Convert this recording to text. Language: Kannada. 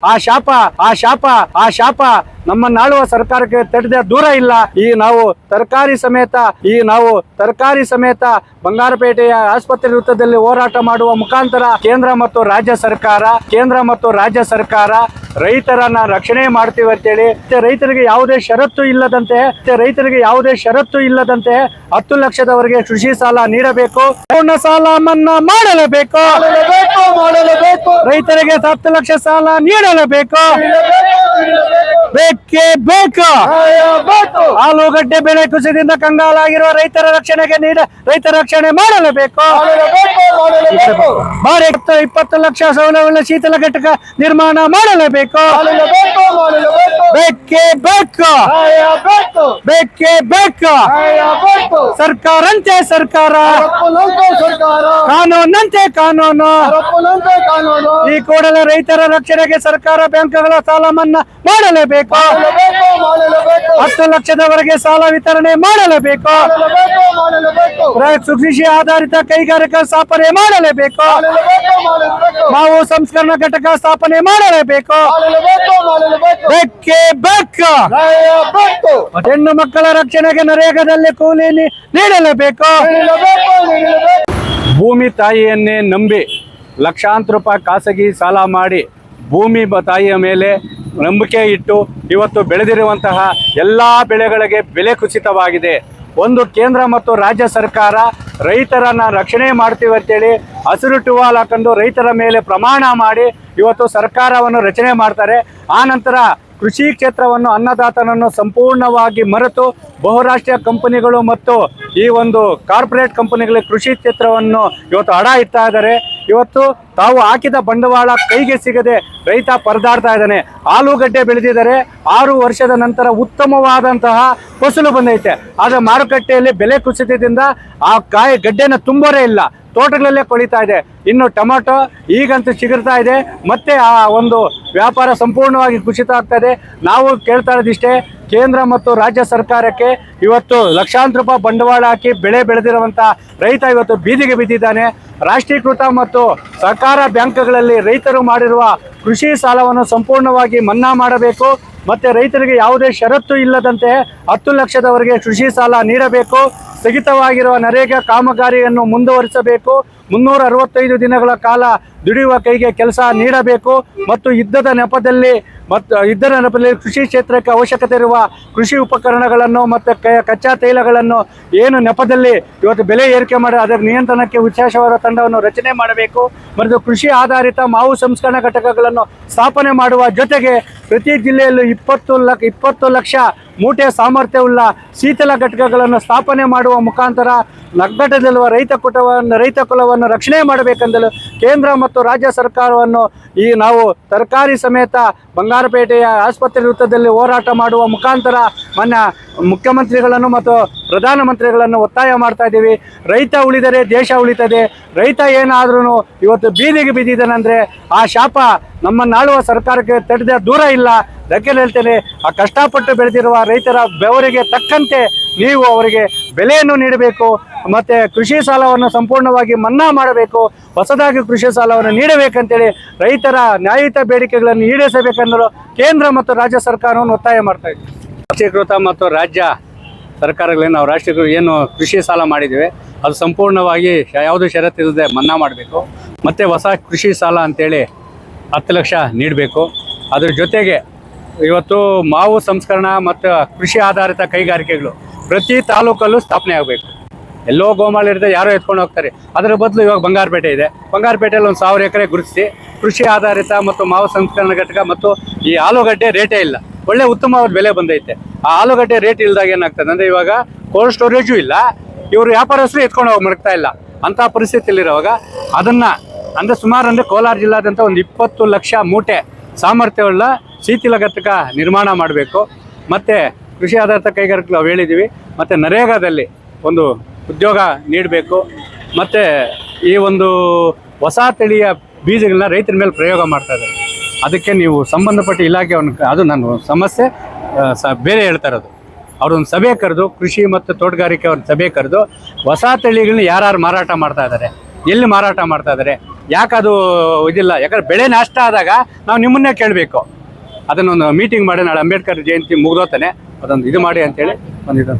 ಆ ಶಾಪ ನಮ್ಮನ್ನಾಳುವ ಸರ್ಕಾರಕ್ಕೆ ತಡೆದ ದೂರ ಇಲ್ಲ. ನಾವು ತರಕಾರಿ ಸಮೇತ ಬಂಗಾರಪೇಟೆಯ ಆಸ್ಪತ್ರೆ ವೃತ್ತದಲ್ಲಿ ಹೋರಾಟ ಮಾಡುವ ಮುಖಾಂತರ ಕೇಂದ್ರ ಮತ್ತು ರಾಜ್ಯ ಸರ್ಕಾರ ರೈತರನ್ನ ರಕ್ಷಣೆ ಮಾಡ್ತೀವಿ ಅಂತೇಳಿ ರೈತರಿಗೆ ಯಾವುದೇ ಷರತ್ತು ಇಲ್ಲದಂತೆ 10 ಲಕ್ಷದವರೆಗೆ ಕೃಷಿ ಸಾಲ ನೀಡಬೇಕು. ಪೂರ್ಣ ಸಾಲ ಮನ್ನಾ ಮಾಡಲೇಬೇಕು. ರೈತರಿಗೆ 10 ಲಕ್ಷ ಸಾಲ ನೀಡಲೇಬೇಕು. ಬೇಕೇ ಬೇಕು. ಆಲೂಗಡ್ಡೆ ಬೆಳೆ ಕುಸಿತದಿಂದ ಕಂಗಾಲಾಗಿರುವ ರೈತರ ರಕ್ಷಣೆ ಮಾಡಲೇಬೇಕು. 20 ಲಕ್ಷ ಸೌಲಭ್ಯ ಶೀತಲ ಘಟಕ ನಿರ್ಮಾಣ ಮಾಡಲೇಬೇಕು. ಬೇಕೇ ಬೇಕು. ಸರ್ಕಾರಂತೆ ಸರ್ಕಾರ, ಕಾನೂನಂತೆ ಕಾನೂನು. ಈ ಕೂಡಲೇ ರೈತರ ರಕ್ಷಣೆಗೆ ಸರ್ಕಾರ ಬ್ಯಾಂಕ್ಗಳ ಸಾಲ ಮನ್ನಾ ಮಾಡಲೇಬೇಕು. 10 ಲಕ್ಷದವರೆಗೆ ಸಾಲ ವಿತರಣೆ ಮಾಡಲೇಬೇಕು. ಕೃಷಿ ಆಧಾರಿತ ಕೈಗಾರಿಕಾ ಸ್ಥಾಪನೆ ಮಾಡಲೇಬೇಕು. ಮಾವು ಸಂಸ್ಕರಣಾ ಘಟಕ ಸ್ಥಾಪನೆ ಮಾಡಲೇಬೇಕು. ಬೇಕೇ ಬೇಕು. ಹೆಣ್ಣು ಮಕ್ಕಳ ರಕ್ಷಣೆಗೆ ನರೇಗಾದಲ್ಲಿ ಕೂಲಿ ನೀಡಲೇಬೇಕು. ಭೂಮಿ ತಾಯಿಯನ್ನೇ ನಂಬಿ ಲಕ್ಷಾಂತರ ರೂಪಾಯಿ ಖಾಸಗಿ ಸಾಲ ಮಾಡಿ ಭೂಮಿ ತಾಯಿಯ ಮೇಲೆ ನಂಬಿಕೆ ಇಟ್ಟು ಇವತ್ತು ಬೆಳೆದಿರುವಂತಹ ಎಲ್ಲ ಬೆಳೆಗಳಿಗೆ ಬೆಲೆ ಕುಸಿತವಾಗಿದೆ. ಒಂದು ಕೇಂದ್ರ ಮತ್ತು ರಾಜ್ಯ ಸರ್ಕಾರ ರೈತರನ್ನ ರಕ್ಷಣೆ ಮಾಡ್ತೀವಿ ಅಂತೇಳಿ ಹಸಿರು ಟುವಾಲ್ ಹಾಕೊಂಡು ರೈತರ ಮೇಲೆ ಪ್ರಮಾಣ ಮಾಡಿ ಇವತ್ತು ಸರ್ಕಾರವನ್ನು ರಚನೆ ಮಾಡ್ತಾರೆ. ಆ ನಂತರ ಕೃಷಿ ಕ್ಷೇತ್ರವನ್ನು ಅನ್ನದಾತನನ್ನು ಸಂಪೂರ್ಣವಾಗಿ ಮರೆತು ಬಹುರಾಷ್ಟ್ರೀಯ ಕಂಪನಿಗಳು ಮತ್ತು ಈ ಒಂದು ಕಾರ್ಪೊರೇಟ್ ಕಂಪನಿಗಳ ಕೃಷಿ ಕ್ಷೇತ್ರವನ್ನು ಇವತ್ತು ಅಡ ಇಡ್ತಾ ಇದ್ದಾರೆ. ಇವತ್ತು ತಾವು ಹಾಕಿದ ಬಂಡವಾಳ ಕೈಗೆ ಸಿಗದೆ ರೈತ ಪರದಾಡ್ತಾ ಇದ್ದಾನೆ. ಆಲೂಗಡ್ಡೆ ಬೆಳೆದಿದ್ದಾರೆ. 6 ವರ್ಷದ ನಂತರ ಉತ್ತಮವಾದಂತಹ ಫಸಲು ಬಂದೈತೆ. ಆದರೆ ಮಾರುಕಟ್ಟೆಯಲ್ಲಿ ಬೆಲೆ ಕುಸಿತದಿಂದ ಆ ಗಡ್ಡೆನ ತುಂಬೋರೇ ಇಲ್ಲ, ತೋಟಗಳಲ್ಲೇ ಕೊಳಿತಾ ಇದೆ. ಇನ್ನು ಟೊಮೆಟೊ ಈಗಂತೂ ಚಿಗುರ್ತಾ ಇದೆ. ಮತ್ತೆ ಆ ಒಂದು ವ್ಯಾಪಾರ ಸಂಪೂರ್ಣವಾಗಿ ಕುಸಿತ ಆಗ್ತಾ ಇದೆ. ನಾವು ಕೇಳ್ತಾ ಇರೋದಿಷ್ಟೇ, ಕೇಂದ್ರ ಮತ್ತು ರಾಜ್ಯ ಸರ್ಕಾರಕ್ಕೆ ಇವತ್ತು ಲಕ್ಷಾಂತರ ರೂಪಾಯಿ ಬಂಡವಾಳ ಹಾಕಿ ಬೆಳೆ ಬೆಳೆದಿರುವಂಥ ರೈತ ಇವತ್ತು ಬೀದಿಗೆ ಬಿದ್ದಿದ್ದಾನೆ. ರಾಷ್ಟ್ರೀಕೃತ ಮತ್ತು ಸಹಕಾರ ಬ್ಯಾಂಕ್ಗಳಲ್ಲಿ ರೈತರು ಮಾಡಿರುವ ಕೃಷಿ ಸಾಲವನ್ನು ಸಂಪೂರ್ಣವಾಗಿ ಮನ್ನಾ ಮಾಡಬೇಕು. ಮತ್ತು ರೈತರಿಗೆ ಯಾವುದೇ ಷರತ್ತು ಇಲ್ಲದಂತೆ 10 ಲಕ್ಷದವರೆಗೆ ಕೃಷಿ ಸಾಲ ನೀಡಬೇಕು. ಸ್ಥಗಿತವಾಗಿರುವ ನರೇಗಾ ಕಾಮಗಾರಿಯನ್ನು ಮುಂದುವರಿಸಬೇಕು. 365 ದಿನಗಳ ಕಾಲ ದುಡಿಯುವ ಕೈಗೆ ಕೆಲಸ ನೀಡಬೇಕು. ಮತ್ತು ಯುದ್ಧದ ನೆಪದಲ್ಲಿ ಕೃಷಿ ಕ್ಷೇತ್ರಕ್ಕೆ ಅವಶ್ಯಕತೆ ಇರುವ ಕೃಷಿ ಉಪಕರಣಗಳನ್ನು ಮತ್ತು ಕಚ್ಚಾ ತೈಲಗಳನ್ನು ಏನು ನೆಪದಲ್ಲಿ ಇವತ್ತು ಬೆಲೆ ಏರಿಕೆ ಮಾಡಿ ಅದರ ನಿಯಂತ್ರಣಕ್ಕೆ ವಿಶೇಷವಾದ ತಂಡವನ್ನು ರಚನೆ ಮಾಡಬೇಕು. ಮತ್ತು ಕೃಷಿ ಆಧಾರಿತ ಮಾವು ಸಂಸ್ಕರಣಾ ಘಟಕಗಳನ್ನು ಸ್ಥಾಪನೆ ಮಾಡುವ ಜೊತೆಗೆ ಪ್ರತಿ ಜಿಲ್ಲೆಯಲ್ಲೂ 20 ಲಕ್ಷ ಮೂಟೆ ಸಾಮರ್ಥ್ಯವುಳ್ಳ ಶೀತಲ ಘಟಕಗಳನ್ನು ಸ್ಥಾಪನೆ ಮಾಡುವ ಮುಖಾಂತರ ನಗ್ಗಟ್ಟದಲ್ಲಿರುವ ರೈತ ಕುಲವನ್ನು ರಕ್ಷಣೆ ಮಾಡಬೇಕೆಂದಲು ಕೇಂದ್ರ ಮತ್ತು ರಾಜ್ಯ ಸರ್ಕಾರವನ್ನು ನಾವು ತರಕಾರಿ ಸಮೇತ ಬಂಗಾರಪೇಟೆಯ ಆಸ್ಪತ್ರೆ ವೃತ್ತದಲ್ಲಿ ಹೋರಾಟ ಮಾಡುವ ಮುಖಾಂತರ ಮಾನ್ಯ ಮುಖ್ಯಮಂತ್ರಿಗಳನ್ನು ಮತ್ತು ಪ್ರಧಾನಮಂತ್ರಿಗಳನ್ನು ಒತ್ತಾಯ ಮಾಡ್ತಾ ಇದ್ದೀವಿ. ರೈತ ಉಳಿದರೆ ದೇಶ ಉಳಿತದೆ. ರೈತ ಏನಾದ್ರೂ ಇವತ್ತು ಬೀದಿಗೆ ಬಿದ್ದಿದ್ದಾನೆಂದರೆ ಆ ಶಾಪ ನಮ್ಮನ್ನಾಳುವ ಸರ್ಕಾರಕ್ಕೆ ತಡೆದ ದೂರ ಇಲ್ಲ. ಅದಕ್ಕೆ ಹೇಳ್ತೇನೆ, ಆ ಕಷ್ಟಪಟ್ಟು ಬೆಳೆದಿರುವ ರೈತರ ಬೆವರಿಗೆ ತಕ್ಕಂತೆ ನೀವು ಅವರಿಗೆ ಬೆಲೆಯನ್ನು ನೀಡಬೇಕು. ಮತ್ತು ಕೃಷಿ ಸಾಲವನ್ನು ಸಂಪೂರ್ಣವಾಗಿ ಮನ್ನಾ ಮಾಡಬೇಕು. ಹೊಸದಾಗಿ ಕೃಷಿ ಸಾಲವನ್ನು ನೀಡಬೇಕಂತೇಳಿ ರೈತರ ನ್ಯಾಯಯುತ ಬೇಡಿಕೆಗಳನ್ನು ಈಡೇರಿಸಬೇಕೆಂದು ಕೇಂದ್ರ ಮತ್ತು ರಾಜ್ಯ ಸರ್ಕಾರವನ್ನು ಒತ್ತಾಯ ಮಾಡ್ತಾ ಇದ್ದೀವಿ. ರಾಷ್ಟ್ರೀಕೃತ ಮತ್ತು ರಾಜ್ಯ ಸರ್ಕಾರಗಳೇನು ನಾವು ರಾಷ್ಟ್ರೀಕೃತ ಏನು ಕೃಷಿ ಸಾಲ ಮಾಡಿದ್ದೀವಿ ಅದು ಸಂಪೂರ್ಣವಾಗಿ ಯಾವುದೇ ಷರತ್ತಿಲ್ಲದೆ ಮನ್ನಾ ಮಾಡಬೇಕು. ಮತ್ತು ಹೊಸ ಕೃಷಿ ಸಾಲ ಅಂತೇಳಿ 10 ಲಕ್ಷ ನೀಡಬೇಕು. ಅದ್ರ ಜೊತೆಗೆ ಇವತ್ತು ಮಾವು ಸಂಸ್ಕರಣಾ ಮತ್ತು ಕೃಷಿ ಆಧಾರಿತ ಕೈಗಾರಿಕೆಗಳು ಪ್ರತಿ ತಾಲೂಕಲ್ಲೂ ಸ್ಥಾಪನೆ ಆಗಬೇಕು. ಎಲ್ಲೋ ಗೋಮಾಳ ಇರುತ್ತೆ, ಯಾರೋ ಎತ್ಕೊಂಡು ಹೋಗ್ತಾರೆ. ಅದರ ಬದಲು ಇವಾಗ ಬಂಗಾರಪೇಟೆ ಇದೆ. ಬಂಗಾರಪೇಟೆಯಲ್ಲಿ 1000 ಎಕರೆ ಗುರುತಿಸಿ ಕೃಷಿ ಆಧಾರಿತ ಮತ್ತು ಮಾವು ಸಂಸ್ಕರಣಾ ಘಟಕ ಮತ್ತು ಈ ಆಲೂಗಡ್ಡೆ ರೇಟೇ ಇಲ್ಲ, ಒಳ್ಳೆ ಉತ್ತಮವಾದ ಬೆಲೆ ಬಂದೈತೆ. ಆ ಆಲೂಗಡ್ಡೆ ರೇಟ್ ಇಲ್ದಾಗ ಏನಾಗ್ತದೆ ಅಂದರೆ ಇವಾಗ ಕೋಲ್ಡ್ ಸ್ಟೋರೇಜು ಇಲ್ಲ, ಇವರು ವ್ಯಾಪಾರಸ್ಥರು ಎತ್ಕೊಂಡು ಹೋಗಿ ಮಡಗ್ತಾ ಇಲ್ಲ. ಅಂಥ ಪರಿಸ್ಥಿತಿಯಲ್ಲಿರುವಾಗ ಅದನ್ನು ಅಂದರೆ ಸುಮಾರು ಅಂದರೆ ಕೋಲಾರ ಜಿಲ್ಲಾದಂಥ ಒಂದು 20 ಲಕ್ಷ ಮೂಟೆ ಸಾಮರ್ಥ್ಯವುಳ್ಳ ಶೀತಲ ಘಟಕ ನಿರ್ಮಾಣ ಮಾಡಬೇಕು. ಮತ್ತು ಕೃಷಿ ಆಧಾರಿತ ಕೈಗಾರಿಕೆಗಳು ನಾವು ಹೇಳಿದ್ದೀವಿ. ಮತ್ತು ನರೇಗಾದಲ್ಲಿ ಒಂದು ಉದ್ಯೋಗ ನೀಡಬೇಕು. ಮತ್ತು ಈ ಒಂದು ಹೊಸ ತಳಿಯ ಬೀಜಗಳನ್ನ ರೈತರ ಮೇಲೆ ಪ್ರಯೋಗ ಮಾಡ್ತಾಯಿದ್ದಾರೆ. ಅದಕ್ಕೆ ನೀವು ಸಂಬಂಧಪಟ್ಟ ಇಲಾಖೆಯನ್ನು ಅದು ನಾನು ಸಮಸ್ಯೆ ಬೇರೆ ಹೇಳ್ತಾ ಇರೋದು, ಅವ್ರೊಂದು ಸಭೆ ಕರೆದು ಕೃಷಿ ಮತ್ತು ತೋಟಗಾರಿಕೆ ಅವ್ರ ಸಭೆ ಕರೆದು ಹೊಸ ತಳಿಗಳನ್ನ ಯಾರು ಮಾರಾಟ ಮಾಡ್ತಾ ಇದ್ದಾರೆ, ಎಲ್ಲಿ ಮಾರಾಟ ಮಾಡ್ತಾ ಇದ್ದಾರೆ, ಯಾಕದು ಇದಿಲ್ಲ? ಯಾಕಂದ್ರೆ ಬೆಳೆ ನಷ್ಟ ಆದಾಗ ನಾವು ನಿಮ್ಮನ್ನೇ ಕೇಳಬೇಕು. ಅದನ್ನೊಂದು ಮೀಟಿಂಗ್ ಮಾಡಿ ನಾಳೆ ಅಂಬೇಡ್ಕರ್ ಜಯಂತಿ ಮುಗ್ದೋತಾನೆ ಅದೊಂದು ಇದು ಮಾಡಿ ಅಂತೇಳಿ ಒಂದು ಇದು